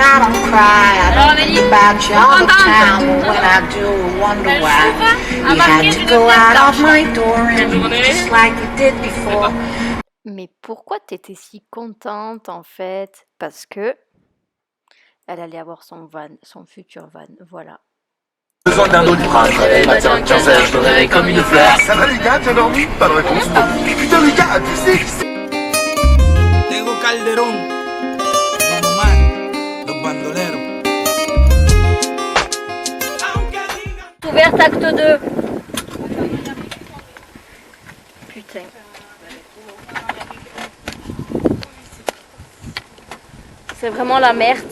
I don't cry, I don't think about you all the time. But when I do, I wonder why. You had to go out of my door and just like you did before. Mais pourquoi t'étais si contente en fait? Parce que elle allait avoir son van, son futur van, voilà. Besoin d'un doliprane. Matin, 15h, je me réveille comme une fleur. Ça va les gars, t'as dormi? Pas de réponse. Putain les gars, tu sais que c'est... Tego Calderón, Don Omar, Los Bandoleros. Ouverte acte 2. Putain. C'est vraiment la merde.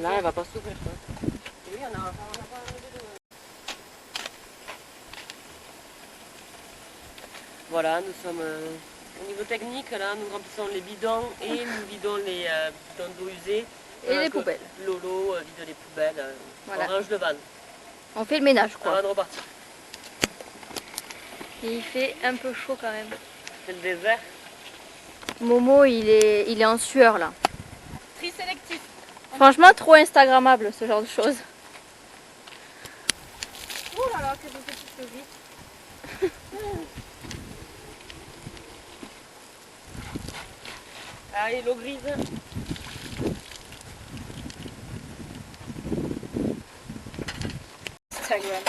Là, elle va pas s'ouvrir. Voilà, nous sommes au niveau technique, là, nous remplissons les bidons et nous vidons les bidons d'eau usée. Et les poubelles. Lolo vide les poubelles, Voilà. on range le van. On fait le ménage quoi. Avant de repartir. Et il fait un peu chaud quand même. C'est le désert. Momo il est en sueur là. Tri sélectif. Franchement trop instagrammable ce genre de choses. Oh là là, que je fais tout vite. Allez, l'eau grise. Instagram.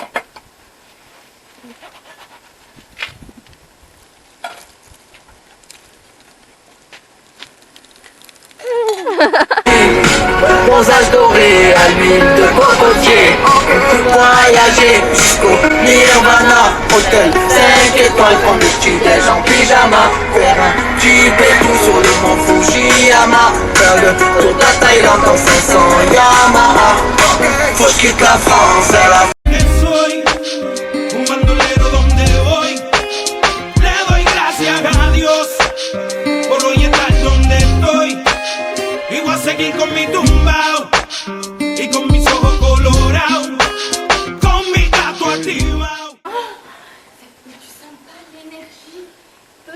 Bronzage doré à l'huile de cocotier. On peut voyager jusqu'au Nirvana. Hôtel 5 étoiles, prendre le petit-déj en pyjama. Faire un petit tout sur le mont Fujiyama. Faire le tour de la Thaïlande en 500 Yamaha. Faut que je quitte la France à la Soy un bandolero donde voy, le doy gracias a Dios por hoy estar donde estoy. Y voy a seguir con mi tumbao y con mis ojos colorados, con mi gato activado. Mais tu sens pas l'énergie de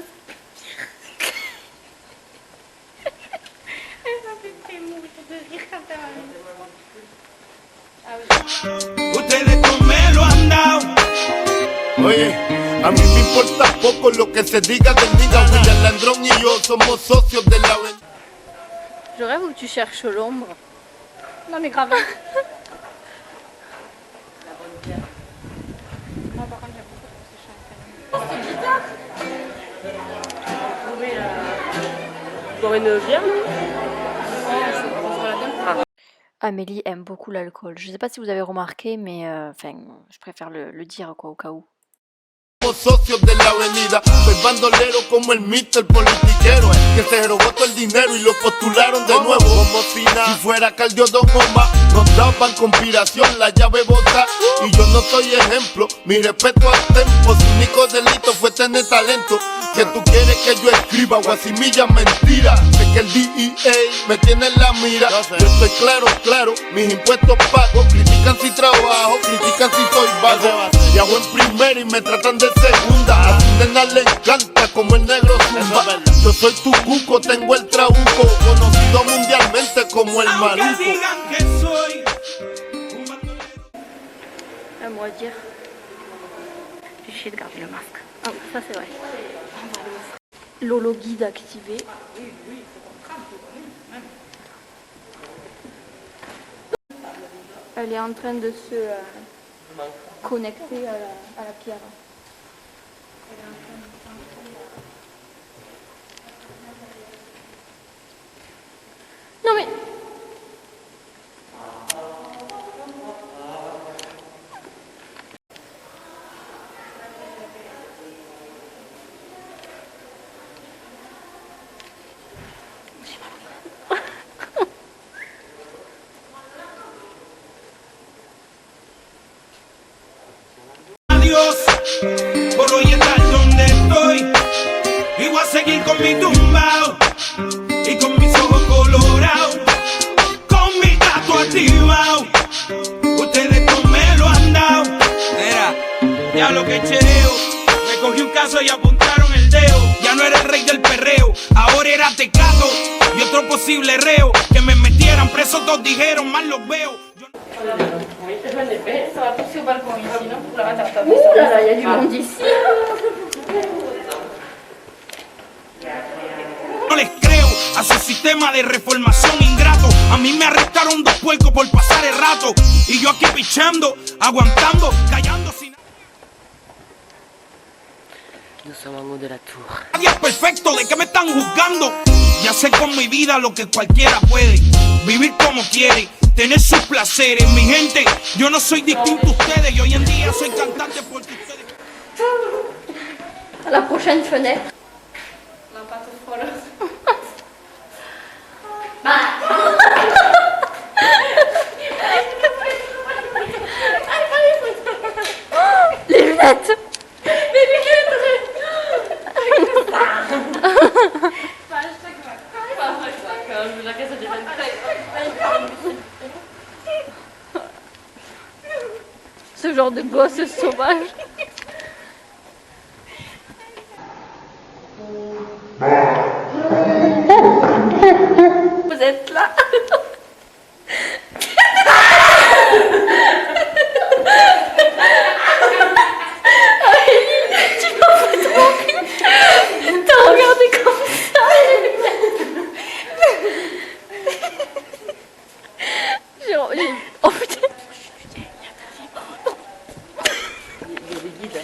Elle m'a fait mourir de rire quand elle m'a mis. Ah oui. Ustedes no me lo han dado. Oye, a mí me importa poco lo que se diga del nigga. William Landrón y yo somos socios de la avenida. Je rêve où tu cherches l'ombre. Non mais grave. Moi par contre j'aime beaucoup parce que je suis en train de... Pour une bière. Amélie aime beaucoup l'alcool. Je sais pas si vous avez remarqué, mais enfin, je préfère le dire quoi au cas où. Somos socios de la avenida. Soy bandolero como el Mr. Politiquero, que se robó todo el dinero y lo postularon de nuevo. Como si fuera Cardio Don Omar, nos daban conspiración, la llave bota. Y yo no soy ejemplo, mi respeto al tempo. Su único delito fue tener talento. Que tú quieres que yo escriba guasimilla mentira. Sé que el DEA me tiene en la mira. Yo estoy claro, mis impuestos pago. Critican si trabajo, critican si soy vago. Viajo en primera y me tratan de segunda. A su nena le encanta como el negro zumba. Yo soy tu cuco, tengo el trabuco. Conocido mundialmente como el Aunque maluco. digan que soy un bandolero. À moi de dire. J'ai essayé de garder le masque. Ah oui, ça c'est vrai. Lolo guide activé. Elle est en train de se connecter à la pierre. Non mais... Dios, por hoy estar donde estoy. Y voy a seguir con mi tumbao y con mis ojos colorados, con mi gato activado. Ustedes no me lo han dado. Mira, ya lo que eché. caso y apuntaron el dedo. Ya no era el rey del perreo, ahora era Tecato y otro posible reo. Que me metieran preso, todos dijeron, mal los veo. Ça va pousser au balcon ici, non? Ouh là là, t'as Ouh là là, il y a du monde ici. No les creo a su sistema de reformación ingrato. A mí me arrestaron 2 puercos por pasar el rato. Y yo aquí pichando, aguantando, callando sin... Nous sommes en haut de la tour. Nadie es perfecto, ¿de qué me están juzgando? Ya sé con mi vida lo que cualquiera puede. Vivir como quiere, tener sus placeres. Mi gente, yo no soy distinto a ustedes. Y hoy en día soy cantante porque ustedes... À la prochaine fenêtre. Non, pas trop froid là. Les lunettes. Ce genre de gosse sauvage. Vous êtes là. T'as regardé comme ça. Oh putain. Il y a des guides.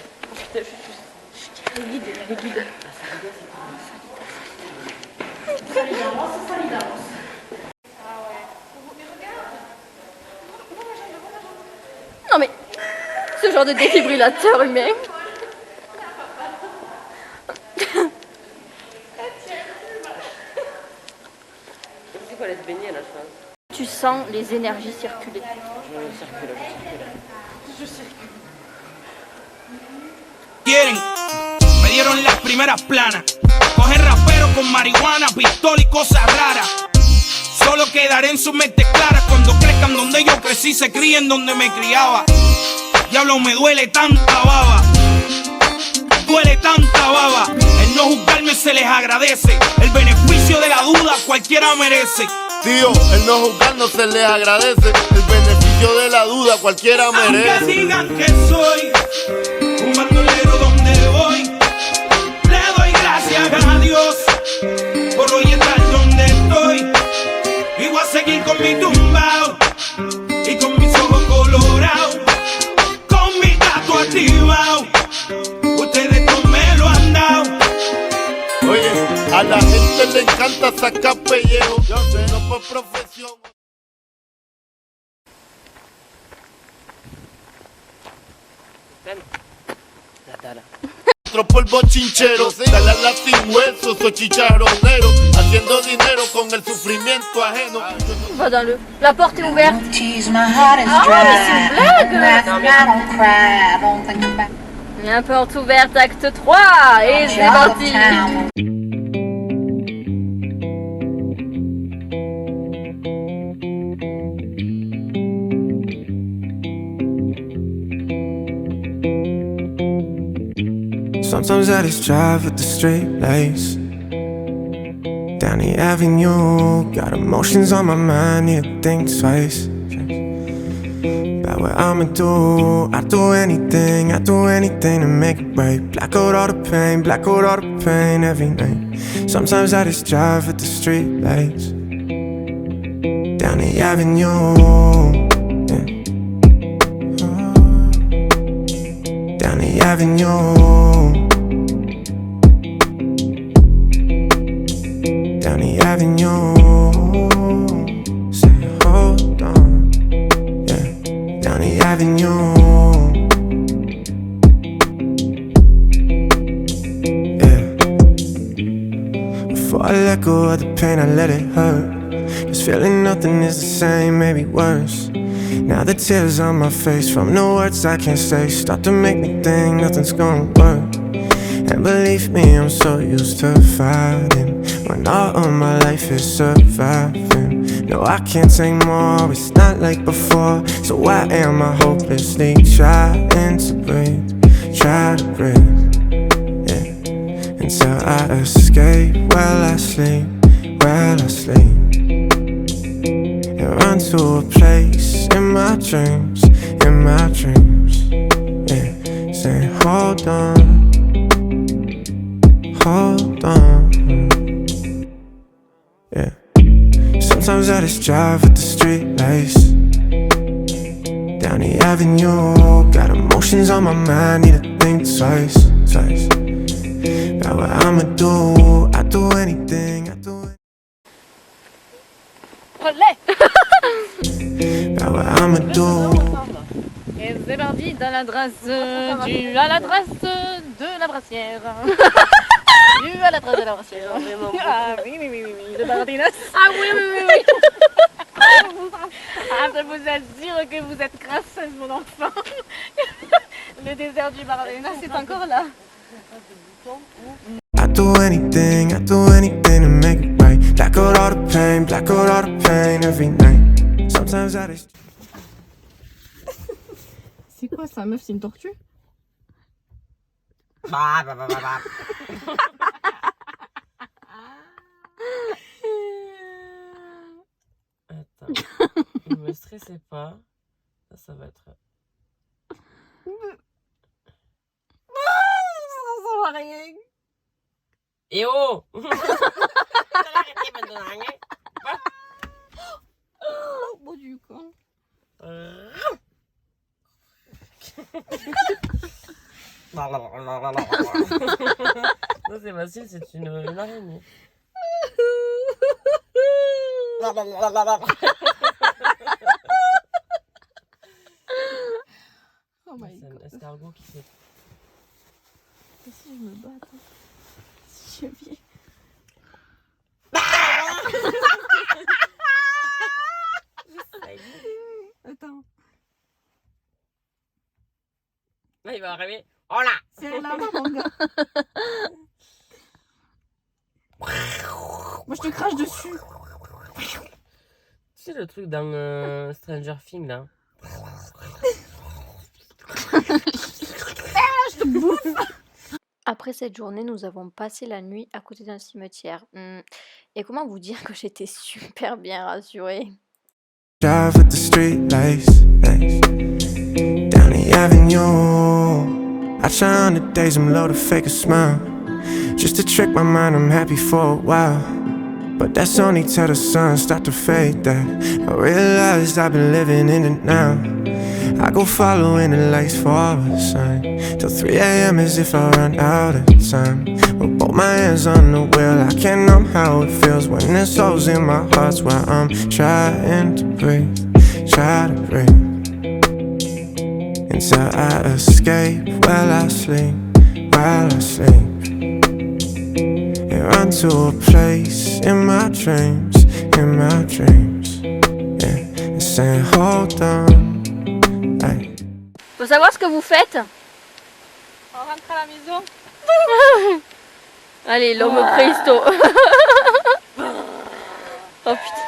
Putain, les guides. Non mais, ce genre de défibrillateur humain. C'est quoi, laisse baigner là, je pense. Tu sens les énergies circuler. Quieren, me dieron las primeras planas. Cogen raperos con marihuana, pistola y cosas raras. Solo quedaré en sus mentes claras cuando crezcan donde yo crecí, se críen donde me criaba. Diablo, me duele tanta baba. Duele tanta baba. El no juzgarme se les agradece. El beneficio de la duda cualquiera merece. Tío, el no juzgar no se les agradece. El beneficio de la duda cualquiera merece. Aunque digan que soy un bandolero donde voy, le doy gracias a Dios por hoy estar donde estoy. Y voy a seguir con mi tumbao y con mis ojos colorados, con mi gato activado. Ustedes no me lo han dado. Oye, a la gente le encanta sacar pellejo. Yo sé, no por profesión. La tala. Otro polvo chinchero, dale a la sin hueso, soy chicharronero, haciendo dinero con el sufrimiento ajeno. Va dans le... La porte est ouverte. Don't tease, my heart is Ah, dry. mais c'est une blague. I don't cry, I don't think about La porte ouverte, acte 3. Et c'est all parti. the time. Sometimes I just drive with the straight lights down the avenue, got emotions on my mind, need to think twice about what I'ma do. I do anything to make it right. Black out all the pain every night. Sometimes I just drive with the street lights down the avenue, yeah. Down the avenue, down the avenue. Say hold on, yeah. Down the avenue, yeah. Before I let go of the pain, I let it hurt. 'Cause feeling nothing is the same, maybe worse. Now the tears on my face from the words I can't say start to make me think nothing's gonna work. And believe me, I'm so used to fighting when all of my life is surviving. No, I can't take more, it's not like before. So why am I hopelessly trying to breathe? Try to breathe, yeah. until I escape. Well, I sleep, and run to a place in my dreams, yeah, saying hold on, yeah. Sometimes I just drive with the street lights down the avenue, got emotions on my mind, need to think twice about what I'ma do. I do anything, about what I'ma do. Et c'est parti dans l'adresse à l'adresse de la brassière. À l'adresse de la brassière. Ah oui, de Bardinas. Ah oui. Ah, je vous assure que vous êtes gracieuse, mon enfant. Le désert du Bardinas, c'est encore là. I do anything to make it right. Black out all the pain every night. Sometimes I just... C'est quoi ça, meuf? C'est une tortue? Attends, ne me stressez pas. Ça va être... Ça va rien. Eh oh! Bon du coup. Non, c'est facile, c'est une araignée. Oh my C'est un god. escargot qui fait... Et si je me bats, attends. Si je viens. Attends. Là, il va arriver. Oh là! C'est là, mon gars. Moi, je te crache dessus. Tu sais le truc dans Stranger Things, là? Je te bouffe. Après cette journée, nous avons passé la nuit à côté d'un cimetière. Et comment vous dire que j'étais super bien rassurée. Drive with the street lights down the avenue. I try on the days I'm low to fake a smile, just to trick my mind I'm happy for a while. But that's only till the sun start to fade that I realized I've been living in it now. I go following the lights for a sign till 3 a.m. as if I run out of time. With both my hands on the wheel, I can't numb how it feels when there's holes in my heart's where I'm trying to breathe, until I escape. While I sleep, and run to a place in my dreams, yeah, and saying hold on. Hey. Faut savoir ce que vous faites. On rentre à la maison. Allez, l'homme préhisto. Oh putain.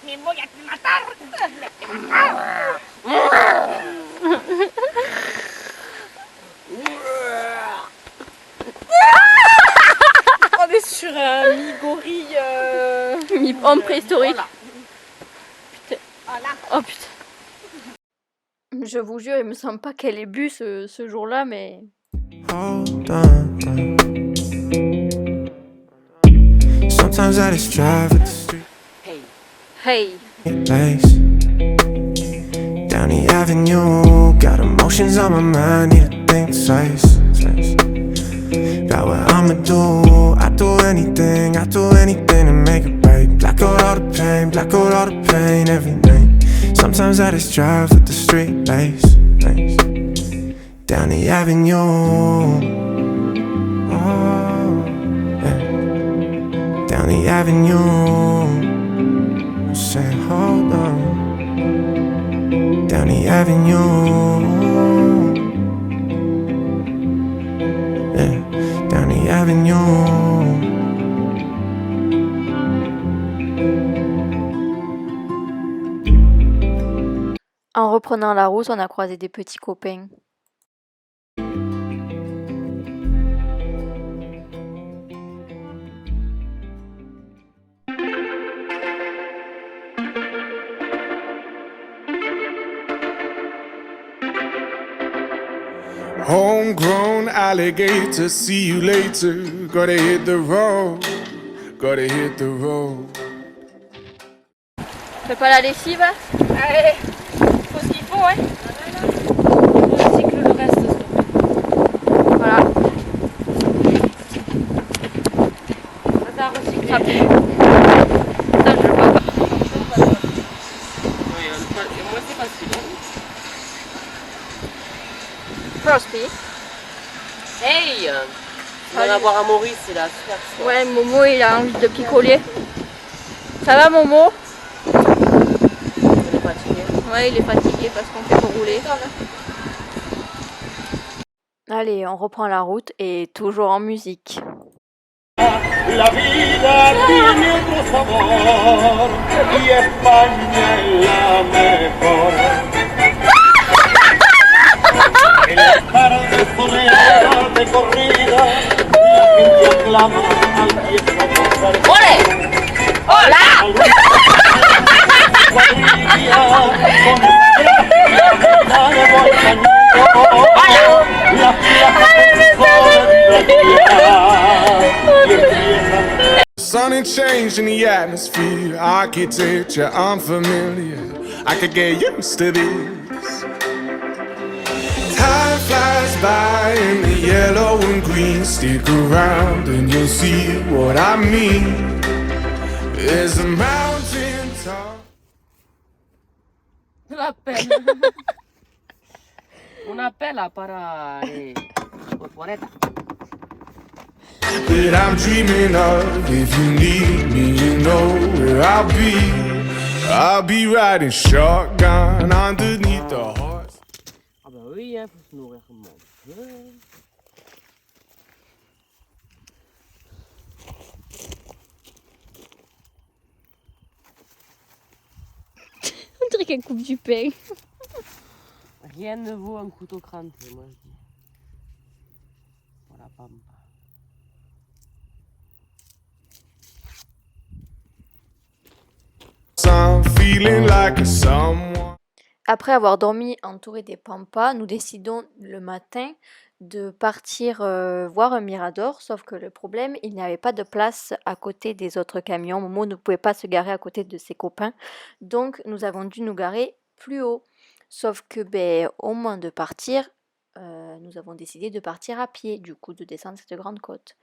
Me voy a matar. On est sur un mi-gorille. Mi-homme préhistorique. Putain. Oh putain. Je vous jure, il me semble pas qu'elle ait bu ce jour-là, mais... Hold on. Sometimes I just drive at the street Hey. lights down the avenue, got emotions on my mind, need to think twice about what I'ma do. I do anything to make it right. Black out all the pain every night. Sometimes I just drive with the street lights down the avenue. Oh, yeah. Down the avenue. Say hold on. Down the avenue. Yeah. Down the avenue. En reprenant la route, on a croisé des petits copains. Homegrown alligator, see you later. Gotta hit the road, gotta hit the road. Fais pas la lessive? Allez, faut ce qu'il faut, hein. On recycle le reste. Voilà. Ça, ça a recyclé. Ça, je le vois pas. Oui, moi c'est facile. Frosty. Hey, on va voir à Maurice, c'est là, super. Ouais, Momo, il a envie de picoler. Ça va, Momo? Il est fatigué. Ouais, il est fatigué parce qu'on fait que rouler. Allez, on reprend la route et toujours en musique. La vida tiene otro sabor y España es la mejor. En las tardes soleadas de corrida, la gente aclama al viejo conservador. Hola! Cuadrilla, con la de volcañito, las plazas jóvenes y empiezan. Sun and change in the atmosphere, architecture unfamiliar. I could get used to this. Time flies by in the yellow and green. Stick around and you'll see what I mean. There's a mountain top. La pena. Una pela para Porporeta. That I'm dreaming of. If you need me, you know where I'll be. I'll be riding shotgun underneath the horse. Ah bah oui, hein, faut se nourrir comme on peut. On dirait qu'elle coupe du pain. Rien ne vaut un couteau cranté, moi je dis. Voilà, pam. I'm feeling like a someone. Après avoir dormi entouré des pampas, nous décidons le matin de partir voir un mirador, sauf que le problème, il n'y avait pas de place à côté des autres camions. Momo ne pouvait pas se garer à côté de ses copains, donc nous avons dû nous garer plus haut. Sauf que, au moment de partir, nous avons décidé de partir à pied, du coup de descendre cette grande côte.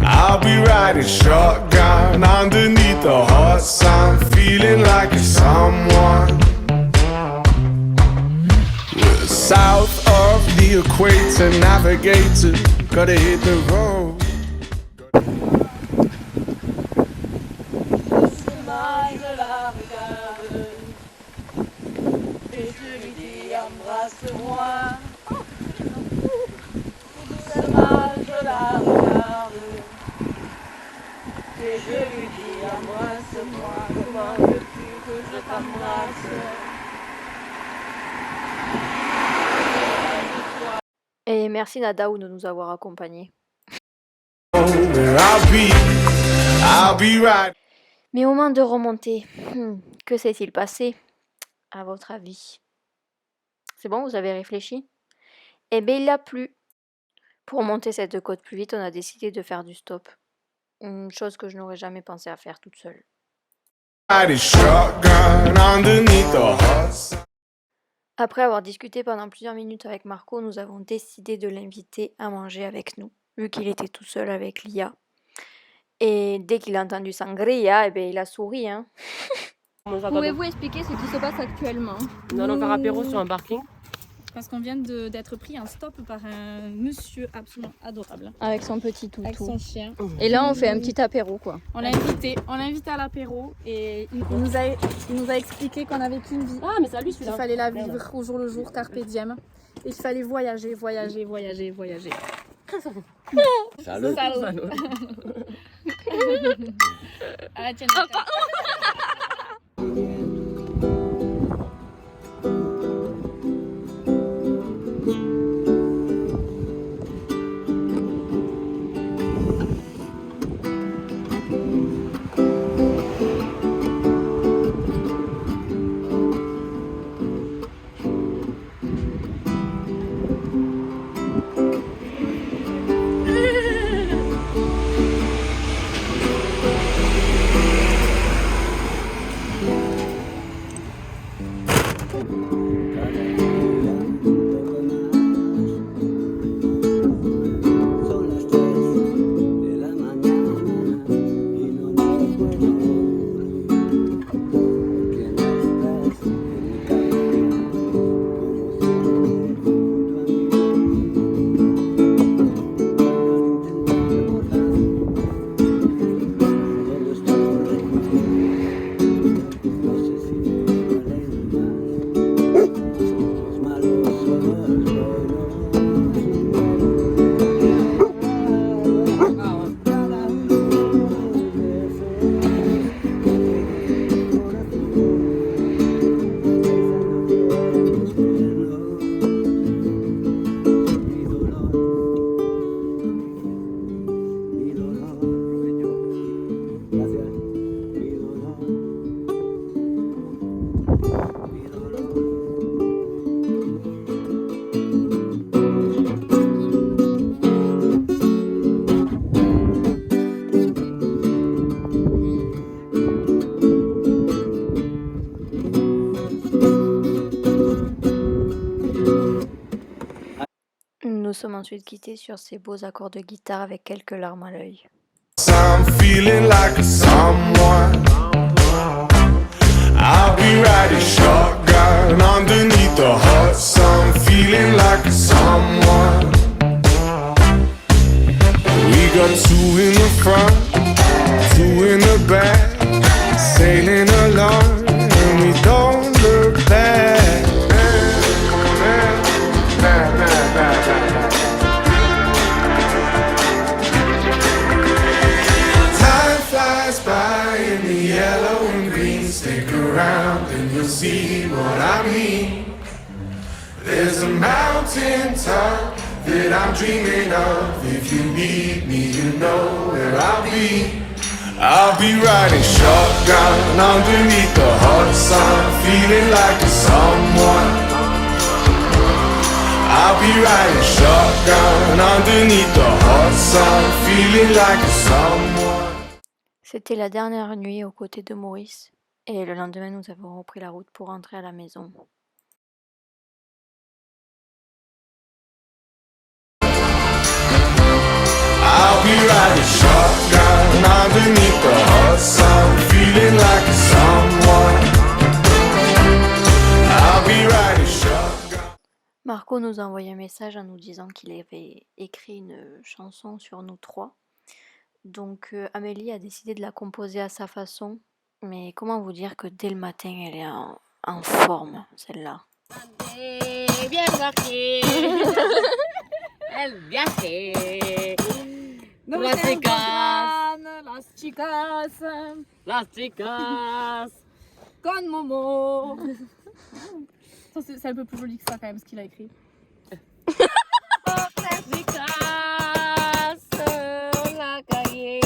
I'll be riding shotgun underneath the hot sun, feeling like it's someone. We're south of the equator, navigator, gotta hit the road. Je la regarde et je lui dis embrasse-moi. Doucement je la regarde et je lui dis embrasse-moi. Comment veux-tu que je t'embrasse? Et merci Nadaou de nous avoir accompagnés. Where I'll be riding. Mais au moment de remonter, que s'est-il passé, à votre avis? C'est bon, vous avez réfléchi? Eh bien, il a plu. Pour monter cette côte plus vite, on a décidé de faire du stop. Une chose que je n'aurais jamais pensé à faire toute seule. Riding shotgun underneath the hot sun. Après avoir discuté pendant plusieurs minutes avec Marco, nous avons décidé de l'inviter à manger avec nous, vu qu'il était tout seul avec Lia. Et dès qu'il a entendu sangria, il a souri. Hein. Pouvez-vous expliquer ce qui se passe actuellement? Nous allons faire apéro sur un parking. Parce qu'on vient d'être pris en stop par un monsieur absolument adorable. Avec son petit toutou. Avec son chien. Et là, on fait un petit apéro, quoi. On l'a invité à l'apéro et il nous a expliqué qu'on avait qu'une vie. Ah, mais c'est à lui Qu'il celui-là. fallait la vivre au jour le jour, carpe diem. Et qu'il fallait voyager. Salut. Ah, tiens, tiens. nous sommes ensuite quittés sur ces beaux accords de guitare avec quelques larmes à l'œil. I'm feeling like a someone. I'll be riding shotgun underneath the hot sun, feeling like a someone. We got two in the front, two in the back, sailing along, and we don't look back. Time flies by in the yellow and green. Stick around and you'll see what I mean. There's a mountain top that I'm dreaming of. If you need me, you know where I'll be. I'll be riding shotgun underneath the hot sun, feeling like a someone. I'll be riding shotgun underneath the hot sun, feeling like a someone. C'était la dernière nuit aux côtés de Maurice, et le lendemain nous avons repris la route pour rentrer à la maison. I'll be riding shotgun underneath the hot sun, feeling like a someone. I'll be riding shotgun. Marco nous a envoyé un message en nous disant qu'il avait écrit une chanson sur nous trois. Donc Amélie a décidé de la composer à sa façon. Mais comment vous dire que dès le matin, elle est en forme, celle-là. Bien marqué. El viaje. Las chicas. Con Momo. C'est un peu plus joli que ça quand même ce qu'il a écrit. Las chicas en la calle.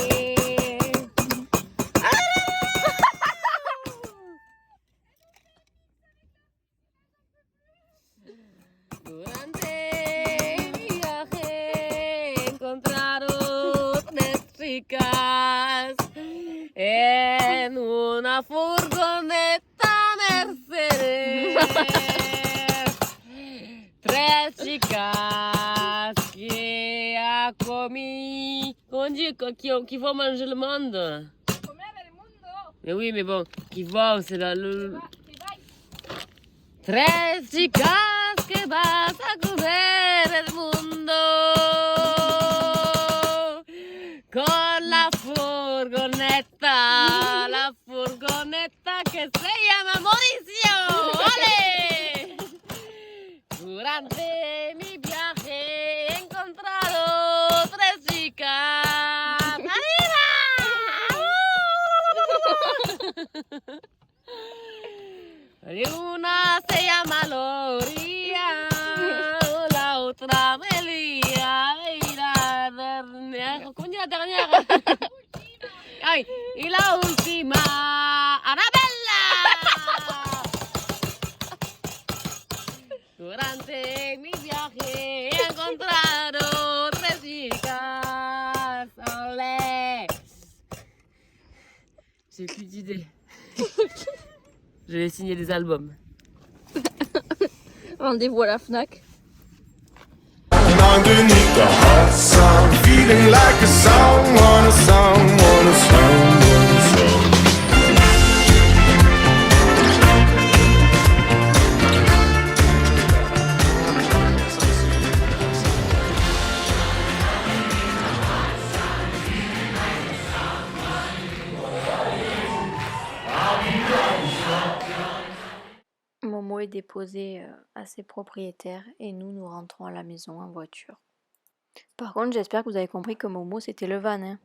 Durante mi viaje he encontrado tres chicas en una furgoneta Mercedes. Tres chicas qui vont manger le monde. Mais oui, mais bon, qui vont, c'est le... Tres chicas que vas a comer el mundo con la furgoneta que se llama Mauricio. ¡Ole! Durante mi viaje he encontrado tres chicas. ¡Arriba! Y una se llama Loria, la otra Melia, y la dernière, coño, la dernière. Ay, y la última, Arabella. Durante mi viaje he encontrado tres chicas. Olé. J'ai plus d'idées. Je vais signer des albums. Rendez-vous à la FNAC. Underneath the hot sun, feeling like a someone, a someone, a someone, a someone. Momo est déposé à ses propriétaires et nous rentrons à la maison en voiture. Par contre, j'espère que vous avez compris que Momo c'était le van. Hein.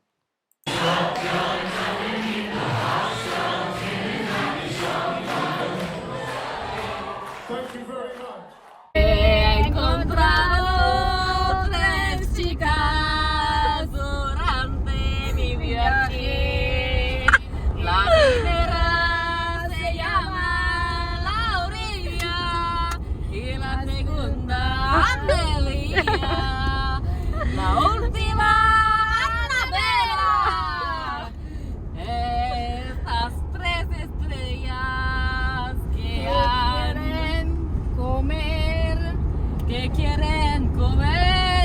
He encontrado tres chicas durante mi viaje. La primera se llama Laurelia y la segunda Amelia. La última Anabela. Estas tres estrellas que quieren comer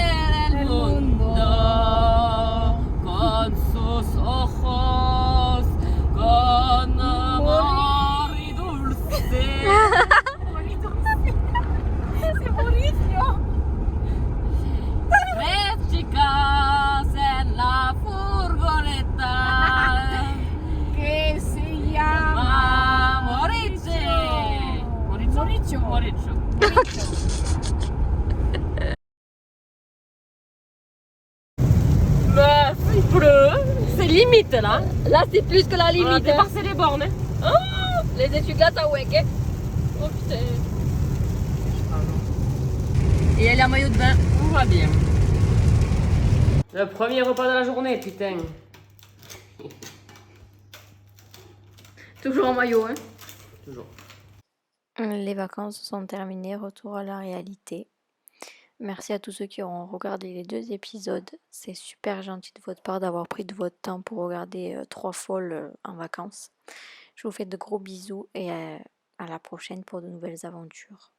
Bah, il pleut. C'est limite là. Là, c'est plus que la On a limite. Hein. dépassé les bornes. Hein. Les essuie-glaces à Wek. Hein. Oh putain. Et elle est en maillot de bain. Tout va bien. Le premier repas de la journée, putain. Toujours en maillot, hein. Toujours. Les vacances sont terminées, retour à la réalité. Merci à tous ceux qui auront regardé les 2 épisodes. C'est super gentil de votre part d'avoir pris de votre temps pour regarder 3 folles en vacances. Je vous fais de gros bisous et à la prochaine pour de nouvelles aventures.